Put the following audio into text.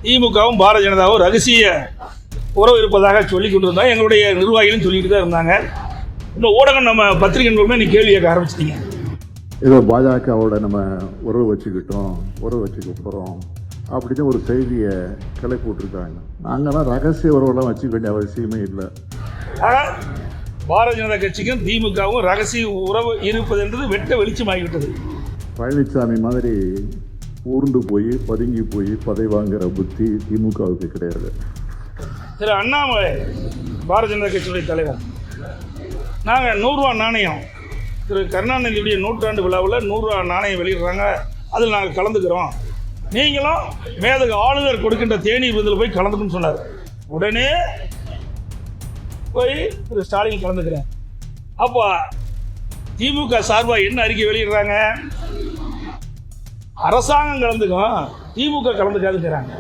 திமுகவும் பாரதிய ஜனதாவும் ரகசிய உறவு இருப்பதாக சொல்லி கொண்டிருந்தாங்க. எங்களுடைய நிர்வாகிகளும் சொல்லிட்டு தான் இருந்தாங்க. இந்த ஊடகம் நம்ம பத்திரிகை நூலுமே நீ கேள்வி கேட்க ஆரம்பிச்சிட்டீங்க. ஏதோ பாஜகவோட நம்ம உறவு வச்சுக்கிட்டோம், உறவு வச்சுக்க போகிறோம் அப்படின்னு ஒரு செய்தியை கிளப்பி விட்டுருக்காங்க. நாங்கள்லாம் ரகசிய உறவெல்லாம் வச்சுக்க வேண்டிய அவசியமே இல்லை. ஆனால் பாரதிய ஜனதா கட்சிக்கும் திமுகவும் ரகசிய உறவு இருப்பது என்பது வெட்ட வெளிச்சமாகிவிட்டது. பழனிசாமி மாதிரி ஊர்ந்து போய் பதுங்கி போய் பதவி வாங்குற புத்தி திமுகவுக்கு கிடையாது. திரு அண்ணாமலை பாரதிய ஜனதா கட்சியுடைய தலைவர், நாங்கள் 100 ரூபா நாணயம் திரு கருணாநிதியுடைய 100ஆண்டு விழாவில் 100 ரூபா நாணயம் வெளியிடுறாங்க, அதில் நாங்கள் கலந்துக்கிறோம், நீங்களும் மேதகு ஆளுநர் கொடுக்கின்ற தேநீர் விருந்தில் போய் கலந்துக்குன்னு சொன்னார். உடனே போய் திரு ஸ்டாலின் கலந்துக்கிறேன். அப்போ திமுக சார்பாக என்ன அறிக்கை வெளியிடுறாங்க? அரசாங்கம் கலந்துக்கும், திமுக கலந்துக்காதுங்கிறாங்க.